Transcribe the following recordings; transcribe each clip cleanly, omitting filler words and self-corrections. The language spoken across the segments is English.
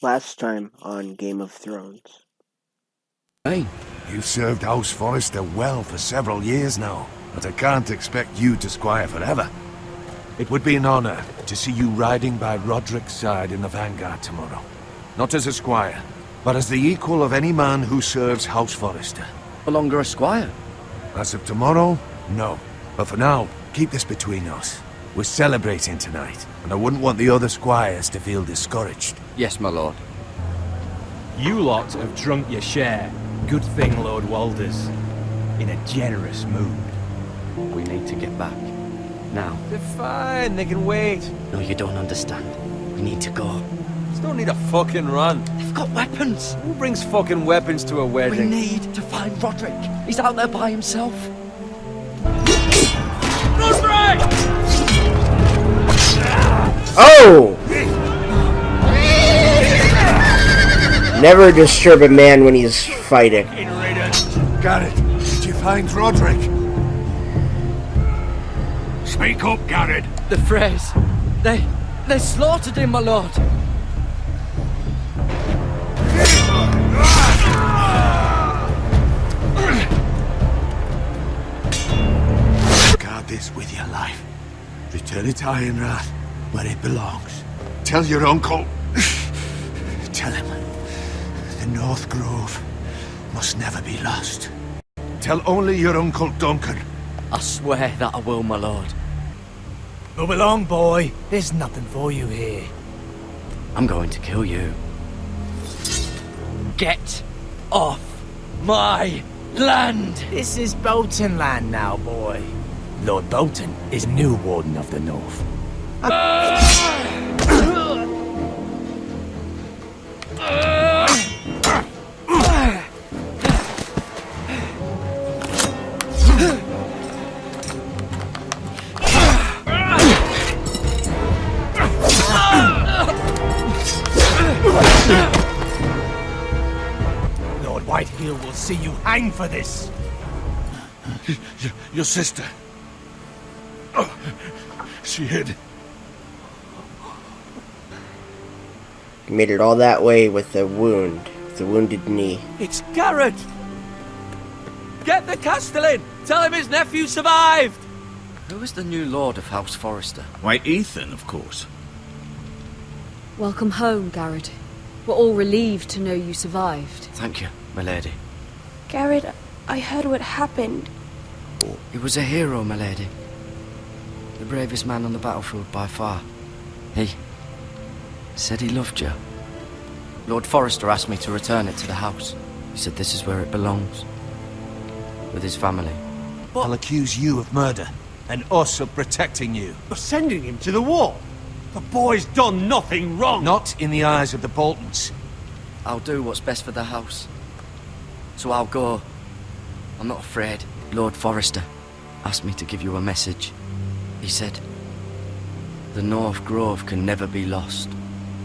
Last time on Game of Thrones. Hey, You've served House Forrester well for several years now, but I can't expect you to squire forever. It would be an honor to see you riding by Roderick's side in the vanguard tomorrow. Not as a squire, but as the equal of any man who serves House Forrester. no longer a squire. As of tomorrow, no. But for now, keep this between us. We're celebrating tonight, and I wouldn't want the other squires to feel discouraged. Yes, my lord. You lot have drunk your share. Good thing Lord Walder's in a generous mood. We need to get back. Now. They're fine, they can wait. No, you don't understand. We need to go. Just don't need a fucking run. They've got weapons. Who brings fucking weapons to a We wedding? need to find Roderick. He's out there by himself. Roderick! Oh! Never disturb a man when he's fighting. Garrett, did you find Roderick? Speak up, Garrett. The Freys. They slaughtered him, my lord. Guard this with your life. Return it to Ironrath, where it belongs. Tell your uncle. Tell him. The North Grove must never be lost. Tell only your Uncle Duncan. I swear that I will, my lord. Move along, boy. There's nothing for you here. I'm going to kill you. Get off my land! This is Bolton land now, boy. Lord Bolton is new Warden of the North. Lord Whitehill will see you hang for this. Your sister. Oh, she hid. He made it all that way with a wound, with a wounded knee. It's Garrett! Get the Castellan! Tell him his nephew survived! Who is the new lord of House Forrester? Why, Ethan, of course. Welcome home, Garrett. We're all relieved to know you survived. Thank you, my lady. Garrett, I heard what happened. He was a hero, my lady. The bravest man on the battlefield by far. He said he loved you. Lord Forrester asked me to return it to the house. He said this is where it belongs. With his family. I'll accuse you of murder, and us of protecting you. You're sending him to the wall! The boy's done nothing wrong! Not in the eyes of the Boltons. I'll do what's best for the house. So I'll go. I'm not afraid. Lord Forrester asked me to give you a message. He said, the North Grove can never be lost.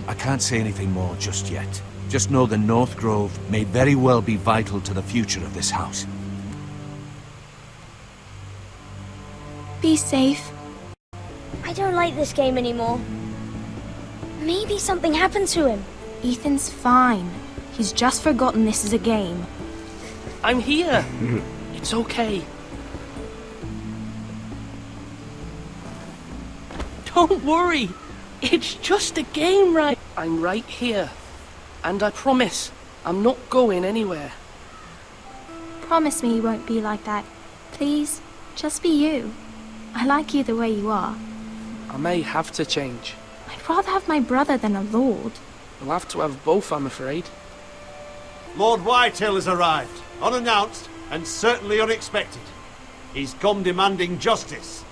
I can't say anything more just yet. Just know the North Grove may very well be vital to the future of this house. Be safe. I don't like this game anymore. Maybe something happened to him. Ethan's fine. He's just forgotten this is a game. I'm here. It's okay. Don't worry. It's just a game, right? I'm right here. And I promise, I'm not going anywhere. Promise me you won't be like that. Please, just be you. I like you the way you are. I may have to change. I'd rather have my brother than a lord. We'll have to have both, I'm afraid. Lord Whitehill has arrived, unannounced and certainly unexpected. He's come demanding justice.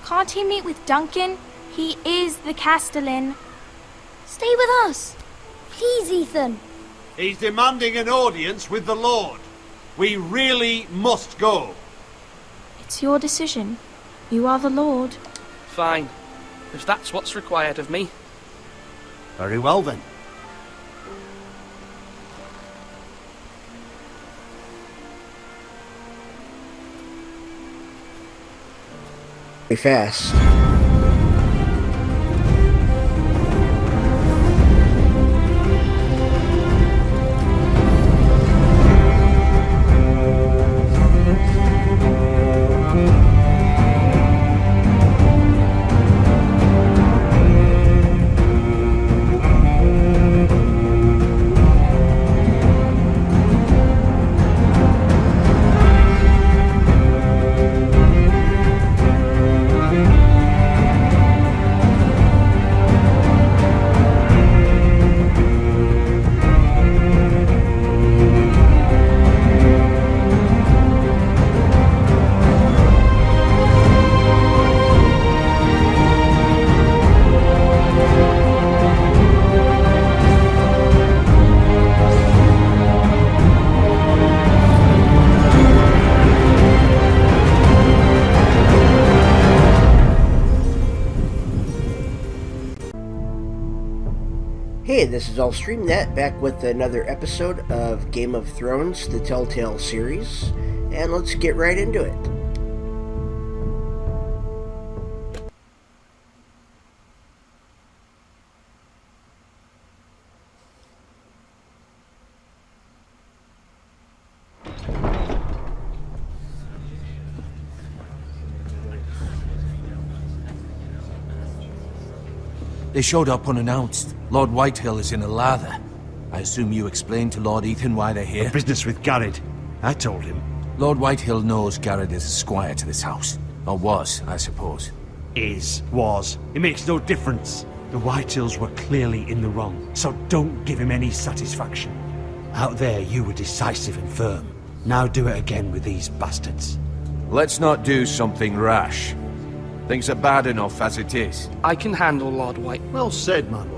Can't he meet with Duncan? He is the Castellan. Stay with us. Please, Ethan. He's demanding an audience with the Lord. We really must go. It's your decision. You are the Lord. Fine. If that's what's required of me. Very well then. Very fast. Hey, this is All Stream That, back with another episode of Game of Thrones, the Telltale series, and let's get right into it. They showed up unannounced. Lord Whitehill is in a lather. I assume you explained to Lord Ethan why they're here? Business with Garrett. I told him. Lord Whitehill knows Garrett is a squire to this house. Or was, I suppose. Was. It makes no difference. The Whitehills were clearly in the wrong, so don't give him any satisfaction. Out there, you were decisive and firm. Now do it again with these bastards. Let's not do something rash. Things are bad enough as it is. I can handle Lord White. Well said, my lord.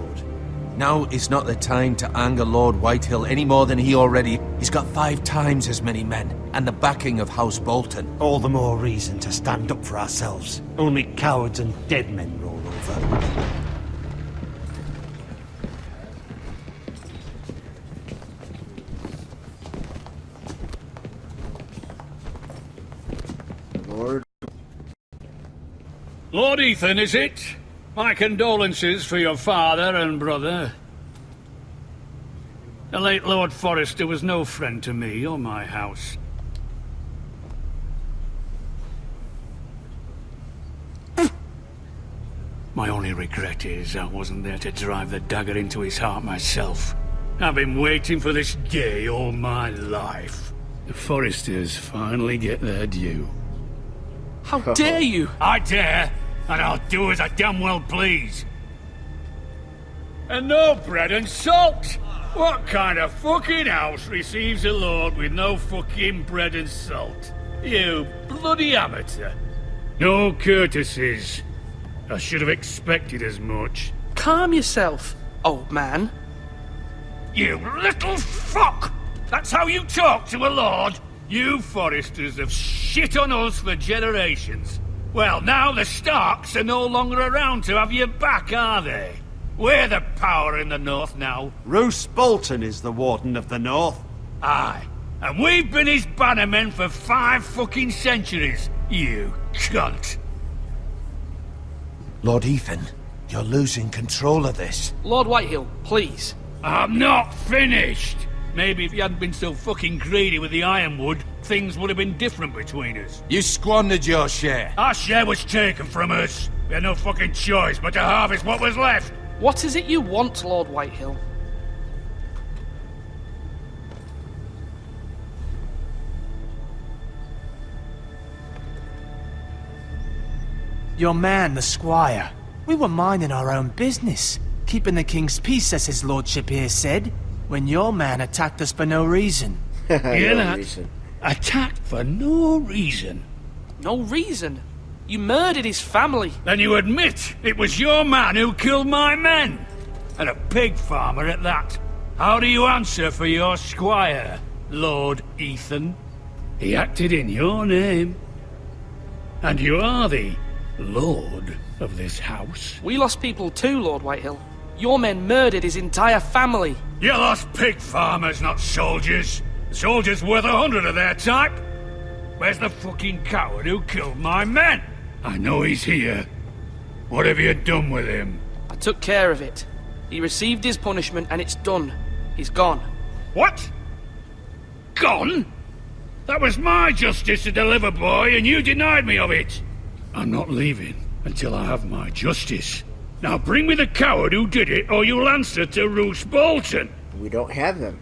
Now is not the time to anger Lord Whitehill any more than he already... He's got 5 times as many men, and the backing of House Bolton. All the more reason to stand up for ourselves. Only cowards and dead men roll over. Lord Ethan, is it? My condolences for your father and brother. The late Lord Forrester was no friend to me or my house. My only regret is I wasn't there to drive the dagger into his heart myself. I've been waiting for this day all my life. The Forresters finally get their due. How dare you? I dare, and I'll do as I damn well please. And no bread and salt! What kind of fucking house receives a lord with no fucking bread and salt? You bloody amateur. No courtesies. I should have expected as much. Calm yourself, old man. You little fuck! That's how you talk to a lord? You Forresters have shit on us for generations. Well, now the Starks are no longer around to have your back, are they? We're the power in the north now. Roose Bolton is the Warden of the North. Aye. And we've been his bannermen for 5 fucking centuries, you cunt. Lord Ethan, you're losing control of this. Lord Whitehill, please. I'm not finished! Maybe if you hadn't been so fucking greedy with the ironwood, things would have been different between us. You squandered your share. Our share was taken from us. We had no fucking choice but to harvest what was left. What is it you want, Lord Whitehill? Your man, the squire. We were minding our own business, keeping the king's peace, as his lordship here said, when your man attacked us for no reason. Hear that? Attacked for no reason. No reason? You murdered his family. Then you admit it was your man who killed my men. And a pig farmer at that. How do you answer for your squire, Lord Ethan? He acted in your name. And you are the lord of this house. We lost people too, Lord Whitehill. Your men murdered his entire family. You lost pig farmers, not soldiers. Soldiers worth 100 of their type. Where's the fucking coward who killed my men? I know he's here. What have you done with him? I took care of it. He received his punishment and it's done. He's gone. What? Gone? That was my justice to deliver, boy, and you denied me of it. I'm not leaving until I have my justice. Now bring me the coward who did it, or you'll answer to Roose Bolton. We don't have them.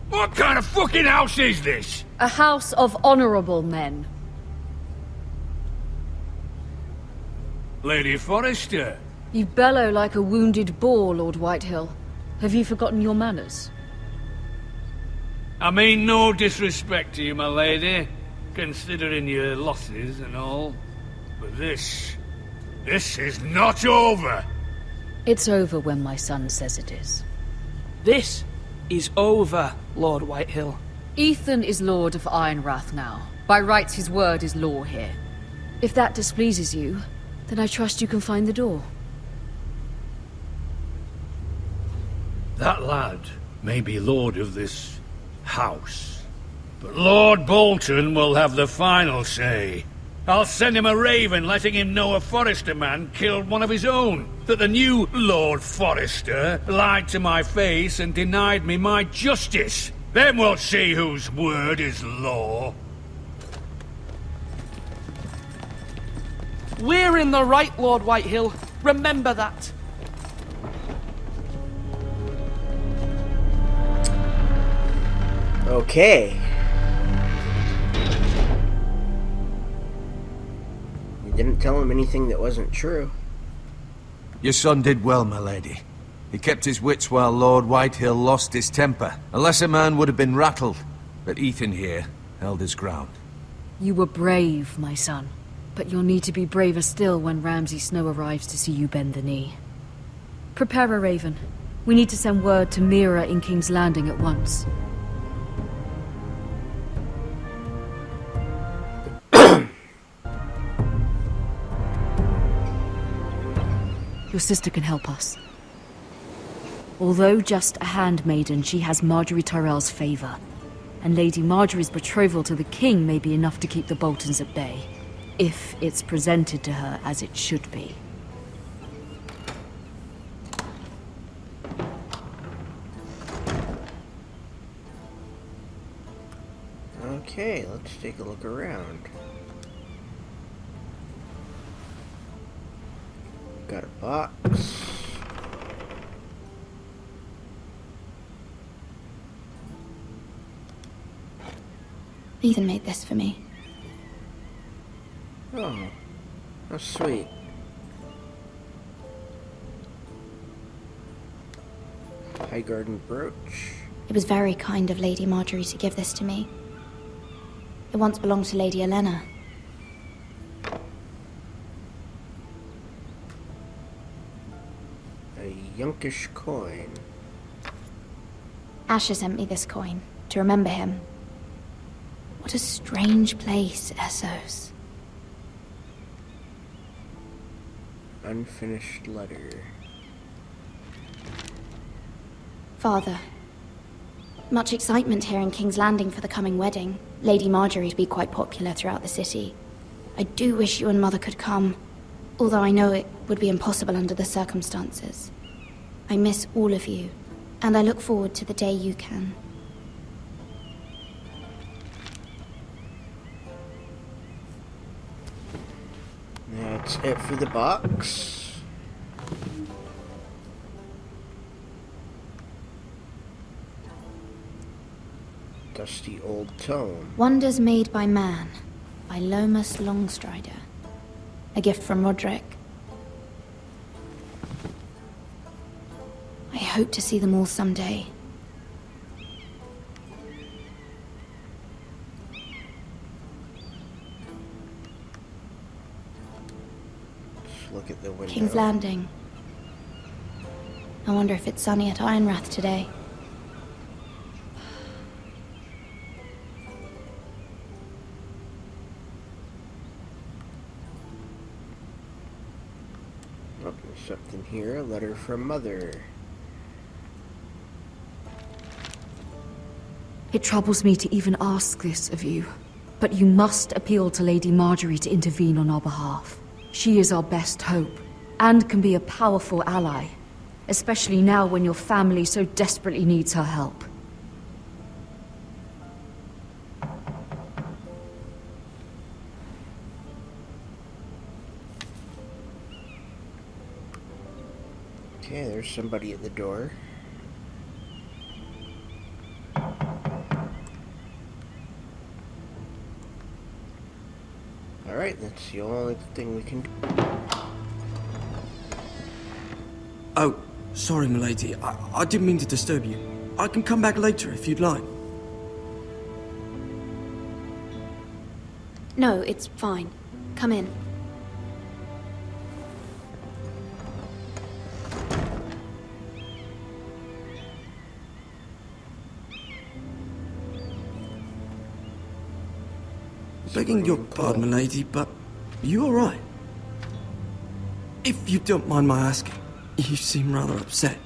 What kind of fucking house is this? A house of honorable men. Lady Forrester. You bellow like a wounded boar, Lord Whitehill. Have you forgotten your manners? I mean no disrespect to you, my lady, considering your losses and all. But this is not over. It's over when my son says it is. This is over, Lord Whitehill. Ethan is Lord of Ironrath now. By rights, his word is law here. If that displeases you, then I trust you can find the door. That lad may be lord of this house, but Lord Bolton will have the final say. I'll send him a raven letting him know a Forrester man killed one of his own, that the new Lord Forrester lied to my face and denied me my justice. Then we'll see whose word is law. We're in the right, Lord Whitehill. Remember that. Okay. You didn't tell him anything that wasn't true. Your son did well, my lady. He kept his wits while Lord Whitehill lost his temper. A lesser man would have been rattled, but Ethan here held his ground. You were brave, my son. But you'll need to be braver still when Ramsay Snow arrives to see you bend the knee. Prepare a raven. We need to send word to Mira in King's Landing at once. Your sister can help us. Although just a handmaiden, she has Marjorie Tyrell's favor. And Lady Marjorie's betrothal to the king may be enough to keep the Boltons at bay. If it's presented to her as it should be. Okay, let's take a look around. Got a box. Ethan made this for me. Oh, how sweet. High Garden brooch. It was very kind of Lady Marjorie to give this to me. It once belonged to Lady Elena. A Yunkish coin. Asher sent me this coin to remember him. What a strange place, Essos. Unfinished letter. Father, much excitement here in King's Landing for the coming wedding. Lady Marjorie to be quite popular throughout the city. I do wish you and Mother could come, although I know it would be impossible under the circumstances. I miss all of you, and I look forward to the day you can. That's it for the box. Dusty old tome. Wonders Made by Man, by Lomas Longstrider. A gift from Roderick. I hope to see them all someday. Let's look at the window. King's Landing. I wonder if it's sunny at Ironrath today. Oh, there's something here. A letter from Mother. It troubles me to even ask this of you, but you must appeal to Lady Marjorie to intervene on our behalf. She is our best hope, and can be a powerful ally, especially now when your family so desperately needs her help. Okay, there's somebody at the door. Alright, that's the only thing we can do. Oh, sorry, milady. I didn't mean to disturb you. I can come back later if you'd like. No, it's fine. Come in. Begging your pardon, milady, but are you alright? If you don't mind my asking, you seem rather upset.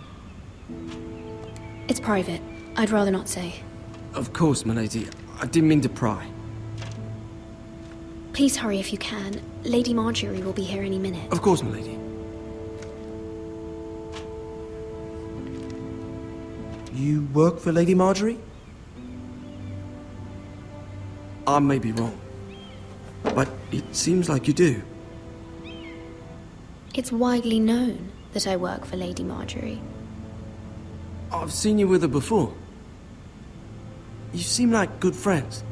It's private. I'd rather not say. Of course, milady. I didn't mean to pry. Please hurry if you can. Lady Marjorie will be here any minute. Of course, milady. You work for Lady Marjorie? I may be wrong, but it seems like you do. It's widely known that I work for Lady Marjorie. I've seen you with her before. You seem like good friends.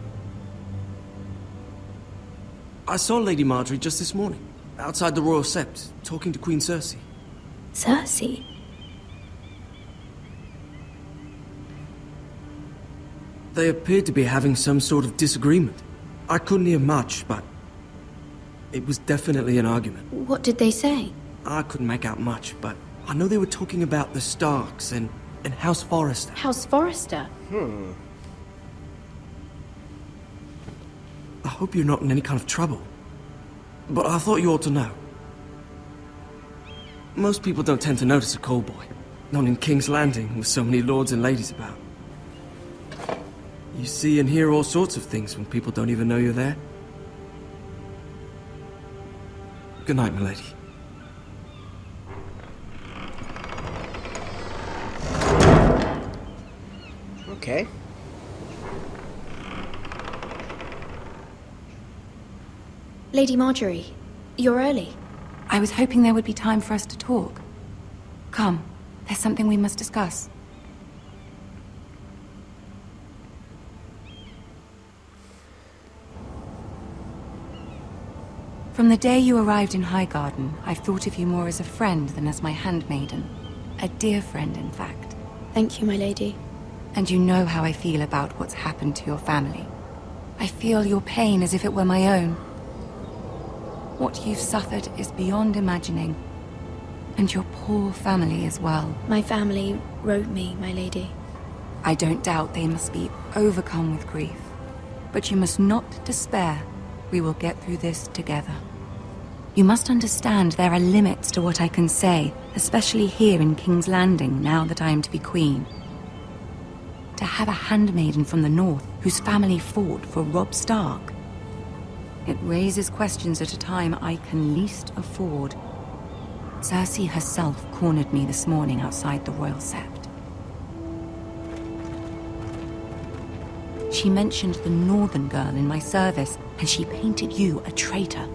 I saw Lady Marjorie just this morning, outside the Royal Sept, talking to Queen Cersei. Cersei? They appeared to be having some sort of disagreement. I couldn't hear much, but it was definitely an argument. What did they say? I couldn't make out much, but I know they were talking about the Starks and House Forrester. House Forrester? I hope you're not in any kind of trouble, but I thought you ought to know. Most people don't tend to notice a call boy, not in King's Landing with so many lords and ladies about. You see and hear all sorts of things when people don't even know you're there. Good night, milady. Okay. Lady Marjorie, you're early. I was hoping there would be time for us to talk. Come, there's something we must discuss. From the day you arrived in Highgarden, I've thought of you more as a friend than as my handmaiden. A dear friend, in fact. Thank you, my lady. And you know how I feel about what's happened to your family. I feel your pain as if it were my own. What you've suffered is beyond imagining. And your poor family as well. My family wrote me, my lady. I don't doubt they must be overcome with grief. But you must not despair. We will get through this together. You must understand there are limits to what I can say, especially here in King's Landing, now that I am to be queen. To have a handmaiden from the north whose family fought for Robb Stark. It raises questions at a time I can least afford. Cersei herself cornered me this morning outside the Royal Sept. She mentioned the northern girl in my service, and she painted you a traitor.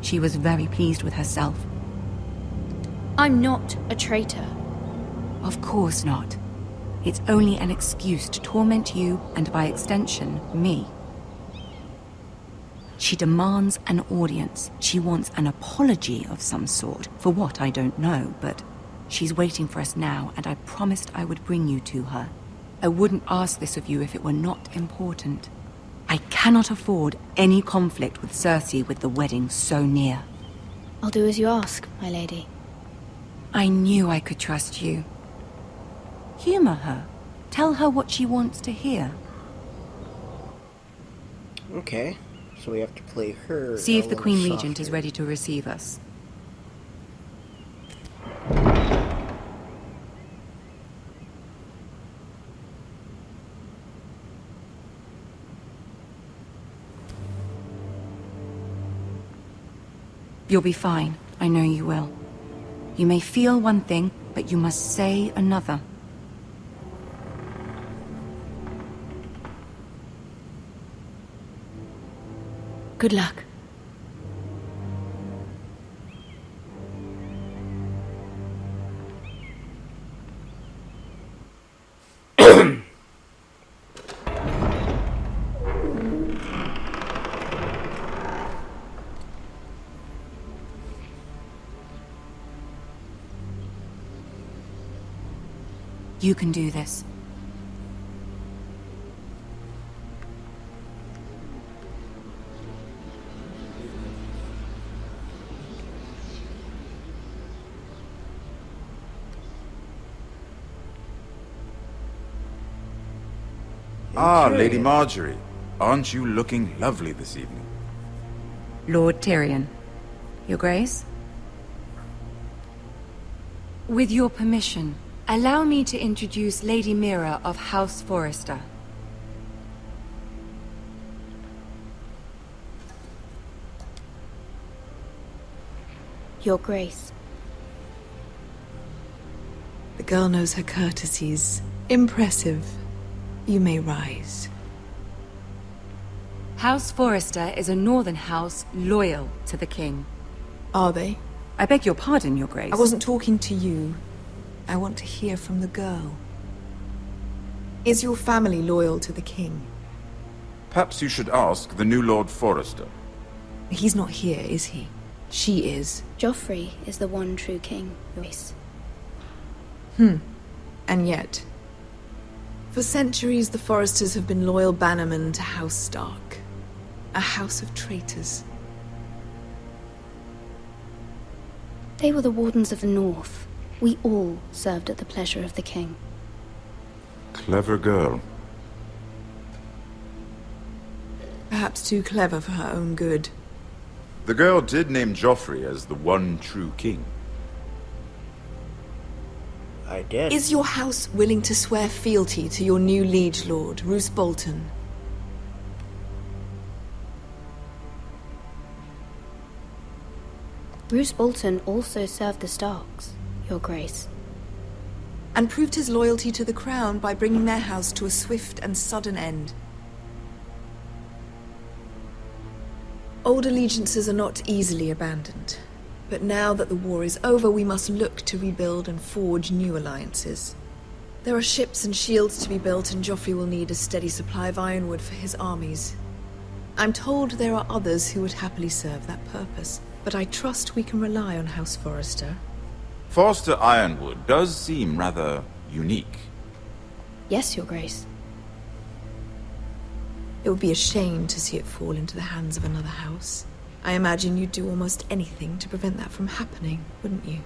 She was very pleased with herself. I'm not a traitor. Of course not. It's only an excuse to torment you, and by extension, me. She demands an audience. She wants an apology of some sort, for what I don't know, but she's waiting for us now, and I promised I would bring you to her. I wouldn't ask this of you if it were not important. I cannot afford any conflict with Cersei with the wedding so near. I'll do as you ask, my lady. I knew I could trust you. Humor her. Tell her what she wants to hear. Okay, so we have to play her. See if the Queen softer. Regent is ready to receive us. You'll be fine. I know you will. You may feel one thing, but you must say another. Good luck. You can do this. Ah, Okay. Lady Marjorie. Aren't you looking lovely this evening? Lord Tyrion. Your Grace? With your permission, Allow me to introduce Lady Mira of House Forrester. Your Grace. The girl knows her courtesies. Impressive. You may rise. House Forrester is a northern house loyal to the king. Are they? I beg your pardon, Your Grace. I wasn't talking to you. I want to hear from the girl. Is your family loyal to the king? Perhaps you should ask the new Lord Forrester. He's not here, is he? She is. Joffrey is the one true king, Your Grace. And yet... For centuries, the Forresters have been loyal bannermen to House Stark. A house of traitors. They were the Wardens of the North. We all served at the pleasure of the king. Clever girl. Perhaps too clever for her own good. The girl did name Joffrey as the one true king. I did. Is your house willing to swear fealty to your new liege lord, Roose Bolton? Roose Bolton also served the Starks, Your Grace. And proved his loyalty to the crown by bringing their house to a swift and sudden end. Old allegiances are not easily abandoned. But now that the war is over, we must look to rebuild and forge new alliances. There are ships and shields to be built, and Joffrey will need a steady supply of ironwood for his armies. I'm told there are others who would happily serve that purpose, but I trust we can rely on House Forrester. Forster Ironwood does seem rather unique. Yes, Your Grace. It would be a shame to see it fall into the hands of another house. I imagine you'd do almost anything to prevent that from happening, wouldn't you?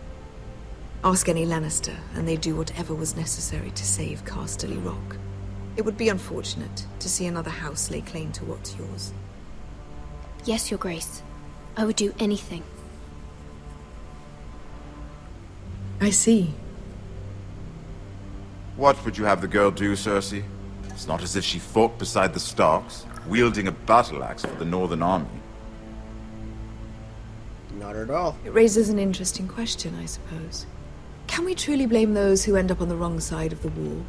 Ask any Lannister, and they'd do whatever was necessary to save Casterly Rock. It would be unfortunate to see another house lay claim to what's yours. Yes, Your Grace. I would do anything. I see. What would you have the girl do, Cersei? It's not as if she fought beside the Starks, wielding a battle axe for the Northern Army. Not at all. It raises an interesting question, I suppose. Can we truly blame those who end up on the wrong side of the wall?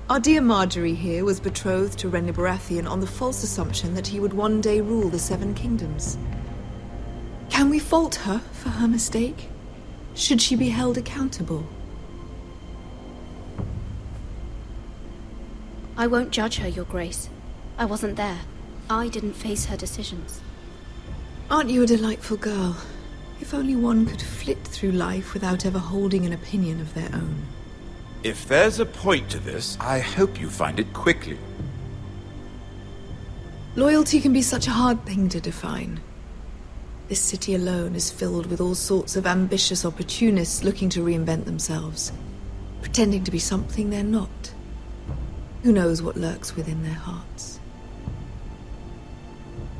Our dear Marjorie here was betrothed to Renly Baratheon on the false assumption that he would one day rule the Seven Kingdoms. Can we fault her for her mistake? Should she be held accountable? I won't judge her, Your Grace. I wasn't there. I didn't face her decisions. Aren't you a delightful girl? If only one could flit through life without ever holding an opinion of their own. If there's a point to this, I hope you find it quickly. Loyalty can be such a hard thing to define. This city alone is filled with all sorts of ambitious opportunists looking to reinvent themselves, pretending to be something they're not. Who knows what lurks within their hearts?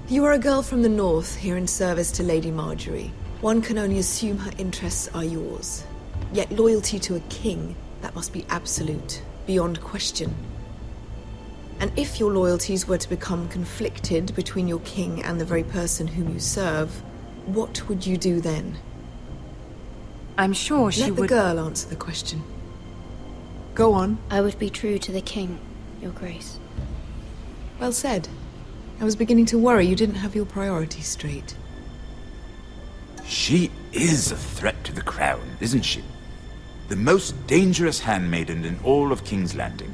You are a girl from the north, here in service to Lady Marjorie. One can only assume her interests are yours. Yet loyalty to a king, that must be absolute, beyond question. And if your loyalties were to become conflicted between your king and the very person whom you serve, what would you do then? I'm sure she would... Let the girl answer the question. Go on. I would be true to the king, Your Grace. Well said. I was beginning to worry you didn't have your priorities straight. She is a threat to the crown, isn't she? The most dangerous handmaiden in all of King's Landing.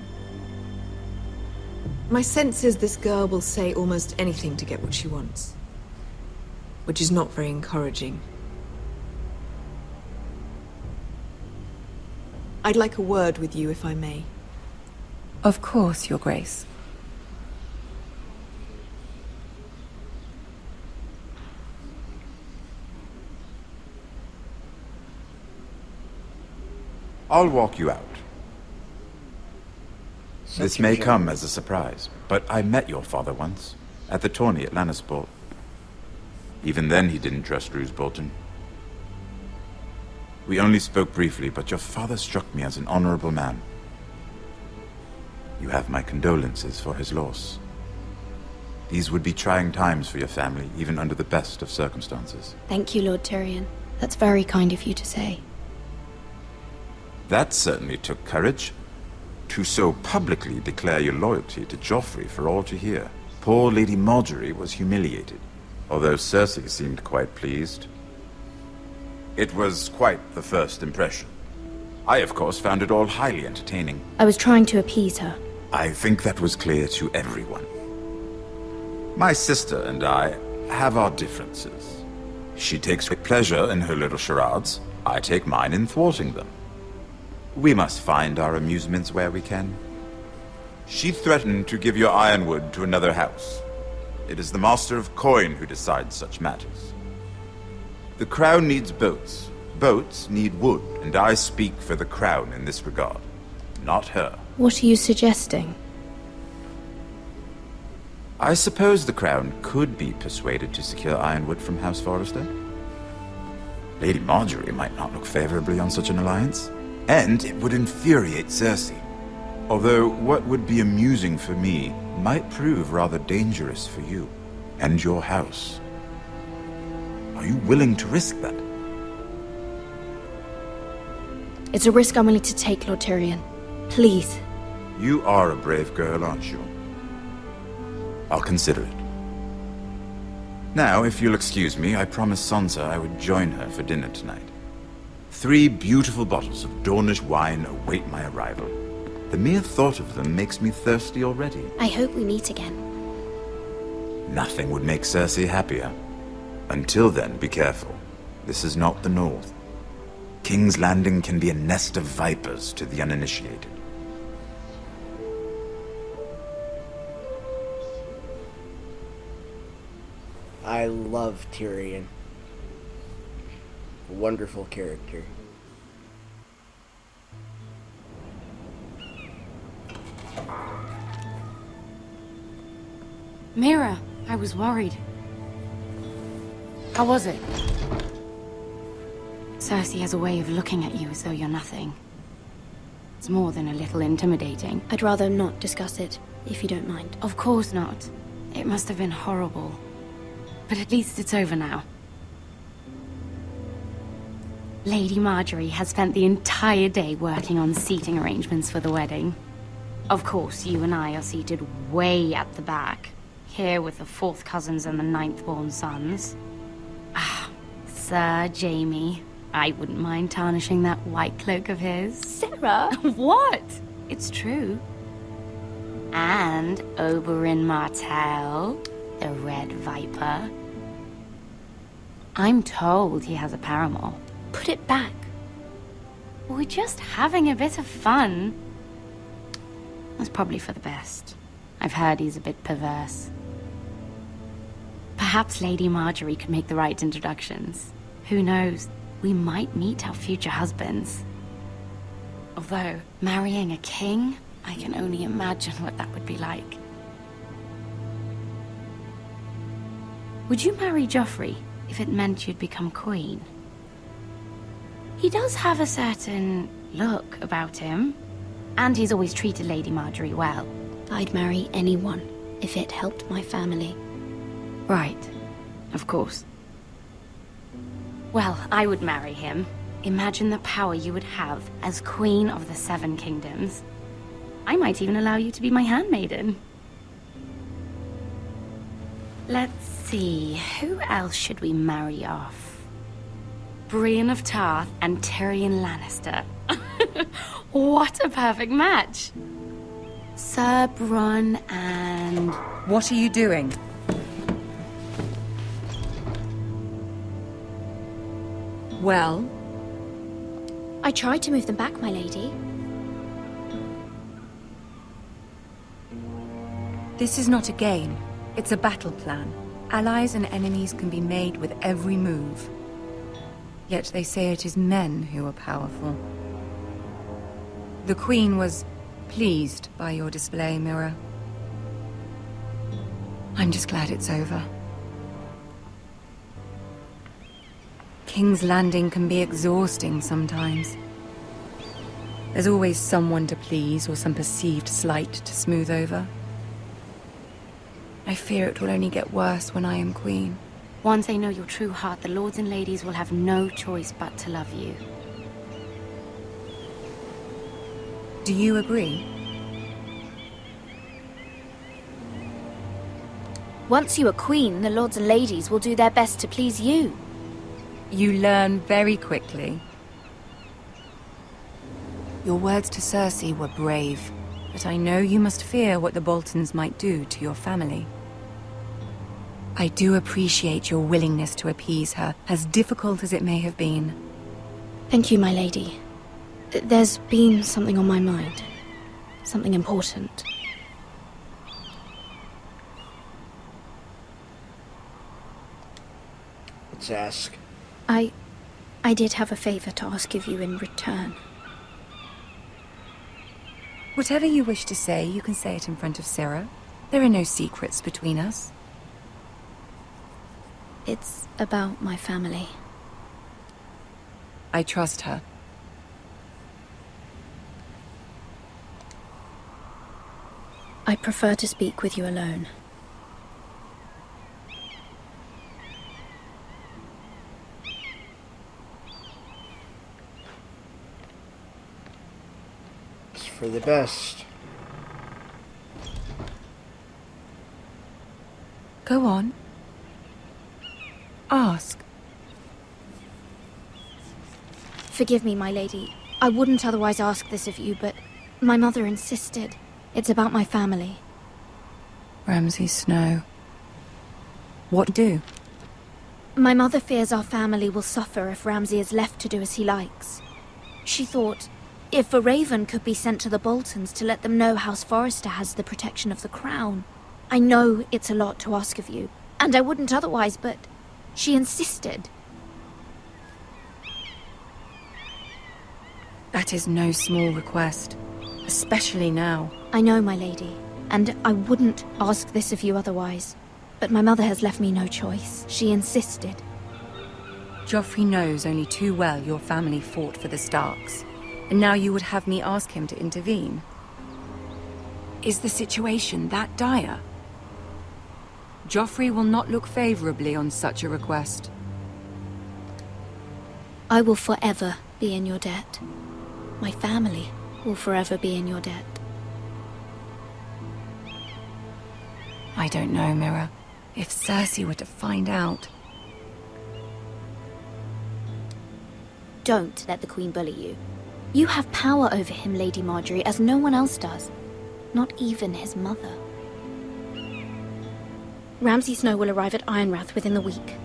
My sense is this girl will say almost anything to get what she wants. Which is not very encouraging. I'd like a word with you, if I may. Of course, Your Grace. I'll walk you out. This may Such a come as a surprise, but I met your father once, at the tourney at Lannisport. Even then he didn't trust Roose Bolton. We only spoke briefly, but your father struck me as an honorable man. You have my condolences for his loss. These would be trying times for your family, even under the best of circumstances. Thank you, Lord Tyrion. That's very kind of you to say. That certainly took courage. To so publicly declare your loyalty to Joffrey for all to hear. Poor Lady Marjorie was humiliated, although Cersei seemed quite pleased. It was quite the first impression. I, of course, found it all highly entertaining. I was trying to appease her. I think that was clear to everyone. My sister and I have our differences. She takes great pleasure in her little charades. I take mine in thwarting them. We must find our amusements where we can. She threatened to give your ironwood to another house. It is the Master of Coin who decides such matters. The Crown needs boats. Boats need wood, and I speak for the Crown in this regard, not her. What are you suggesting? I suppose the Crown could be persuaded to secure ironwood from House Forrester. Lady Marjorie might not look favorably on such an alliance, and it would infuriate Cersei. Although what would be amusing for me might prove rather dangerous for you and your house. Are you willing to risk that? It's a risk I'm willing to take, Lord Tyrion. Please. You are a brave girl, aren't you? I'll consider it. Now, if you'll excuse me, I promised Sansa I would join her for dinner tonight. 3 beautiful bottles of Dornish wine await my arrival. The mere thought of them makes me thirsty already. I hope we meet again. Nothing would make Cersei happier. Until then, be careful. This is not the North. King's Landing can be a nest of vipers to the uninitiated. I love Tyrion. A wonderful character. Mira, I was worried. How was it? Cersei has a way of looking at you as though you're nothing. It's more than a little intimidating. I'd rather not discuss it, if you don't mind. Of course not. It must have been horrible. But at least it's over now. Lady Marjorie has spent the entire day working on seating arrangements for the wedding. Of course, you and I are seated way at the back, here with the 4th cousins and the 9th-born sons. Ah, Sir Jaime. I wouldn't mind tarnishing that white cloak of his. Sarah! What? It's true. And Oberyn Martell, the Red Viper. I'm told he has a paramour. Put it back. We're just having a bit of fun. That's probably for the best. I've heard he's a bit perverse. Perhaps Lady Marjorie could make the right introductions. Who knows? We might meet our future husbands. Although, marrying a king, I can only imagine what that would be like. Would you marry Joffrey if it meant you'd become queen? He does have a certain look about him, and he's always treated Lady Marjorie well. I'd marry anyone if it helped my family. Right, of course. Well, I would marry him. Imagine the power you would have as Queen of the 7 Kingdoms. I might even allow you to be my handmaiden. Let's see, who else should we marry off? Brienne of Tarth and Tyrion Lannister. What a perfect match! Sir Bronn and... What are you doing? Well? I tried to move them back, my lady. This is not a game. It's a battle plan. Allies and enemies can be made with every move. Yet they say it is men who are powerful. The Queen was pleased by your display, Mira. I'm just glad it's over. King's Landing can be exhausting sometimes. There's always someone to please or some perceived slight to smooth over. I fear it will only get worse when I am queen. Once they know your true heart, the lords and ladies will have no choice but to love you. Do you agree? Once you are queen, the lords and ladies will do their best to please you. You learn very quickly. Your words to Cersei were brave, but I know you must fear what the Boltons might do to your family. I do appreciate your willingness to appease her, as difficult as it may have been. Thank you, my lady. There's been something on my mind. Something important. Let's ask. I did have a favor to ask of you in return. Whatever you wish to say, you can say it in front of Sarah. There are no secrets between us. It's about my family. I trust her. I prefer to speak with you alone. It's for the best. Go on. Ask. Forgive me, my lady. I wouldn't otherwise ask this of you, but my mother insisted. It's about my family. Ramsay Snow. What do? My mother fears our family will suffer if Ramsay is left to do as he likes. She thought, if a raven could be sent to the Boltons to let them know House Forrester has the protection of the crown. I know it's a lot to ask of you, and I wouldn't otherwise, but she insisted. That is no small request, especially now. I know, my lady, and I wouldn't ask this of you otherwise. But my mother has left me no choice. She insisted. Joffrey knows only too well your family fought for the Starks, and now you would have me ask him to intervene. Is the situation that dire? Joffrey will not look favorably on such a request. I will forever be in your debt. My family will forever be in your debt. I don't know, Mira. If Cersei were to find out... Don't let the Queen bully you. You have power over him, Lady Marjorie, as no one else does. Not even his mother. Ramsay Snow will arrive at Ironrath within the week.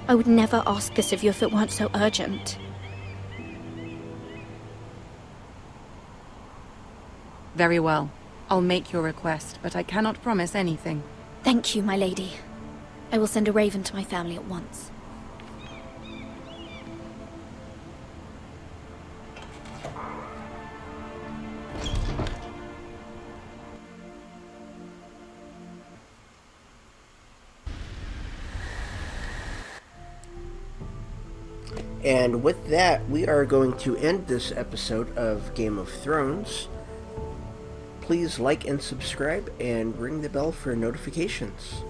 I would never ask this of you if it weren't so urgent. Very well. I'll make your request, but I cannot promise anything. Thank you, my lady. I will send a raven to my family at once. And with that, we are going to end this episode of Game of Thrones. Please like and subscribe and ring the bell for notifications.